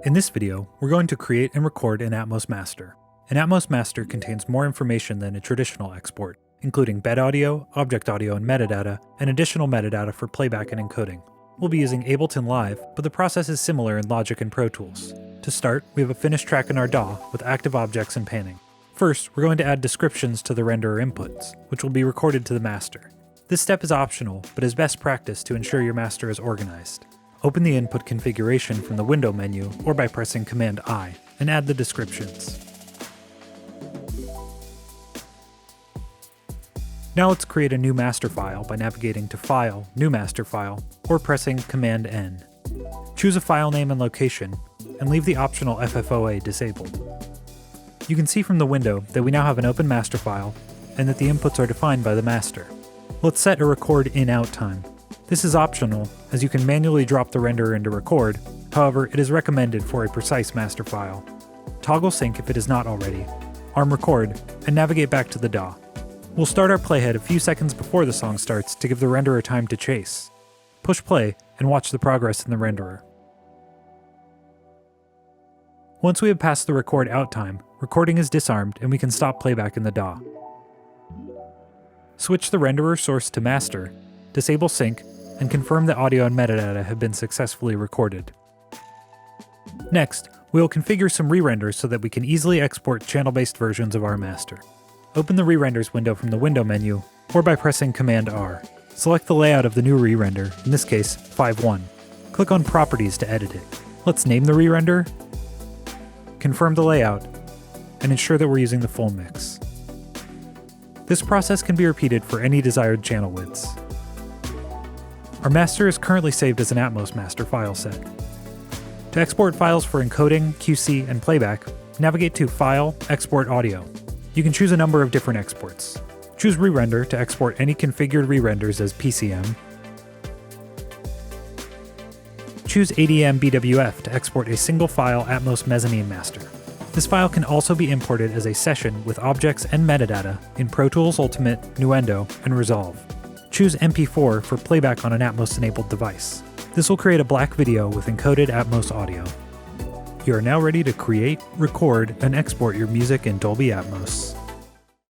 In this video, we're going to create and record an Atmos master. An Atmos master contains more information than a traditional export, including bed audio, object audio, and metadata, and additional metadata for playback and encoding. We'll be using Ableton Live, but the process is similar in Logic and Pro Tools. To start, we have a finished track in our DAW with active objects and panning. First, we're going to add descriptions to the renderer inputs, which will be recorded to the master. This step is optional, but is best practice to ensure your master is organized. Open the input configuration from the window menu or by pressing Command-I, and add the descriptions. Now let's create a new master file by navigating to File, New Master File, or pressing Command-N. Choose a file name and location, and leave the optional FFOA disabled. You can see from the window that we now have an open master file, and that the inputs are defined by the master. Let's set a record in-out time. This is optional, as you can manually drop the renderer into record, however, it is recommended for a precise master file. Toggle sync if it is not already, arm record, and navigate back to the DAW. We'll start our playhead a few seconds before the song starts to give the renderer time to chase. Push play and watch the progress in the renderer. Once we have passed the record out time, recording is disarmed and we can stop playback in the DAW. Switch the renderer source to master, disable sync, and confirm that audio and metadata have been successfully recorded. Next, we will configure some re-renders so that we can easily export channel-based versions of our master. Open the re-renders window from the window menu, or by pressing Command-R. Select the layout of the new re-render, in this case, 5.1. Click on Properties to edit it. Let's name the re-render, confirm the layout, and ensure that we're using the full mix. This process can be repeated for any desired channel widths. Our master is currently saved as an Atmos master file set. To export files for encoding, QC, and playback, navigate to File, Export Audio. You can choose a number of different exports. Choose Re-render to export any configured re-renders as PCM. Choose ADM BWF to export a single file Atmos mezzanine master. This file can also be imported as a session with objects and metadata in Pro Tools Ultimate, Nuendo, and Resolve. Choose MP4 for playback on an Atmos-enabled device. This will create a black video with encoded Atmos audio. You are now ready to create, record, and export your music in Dolby Atmos.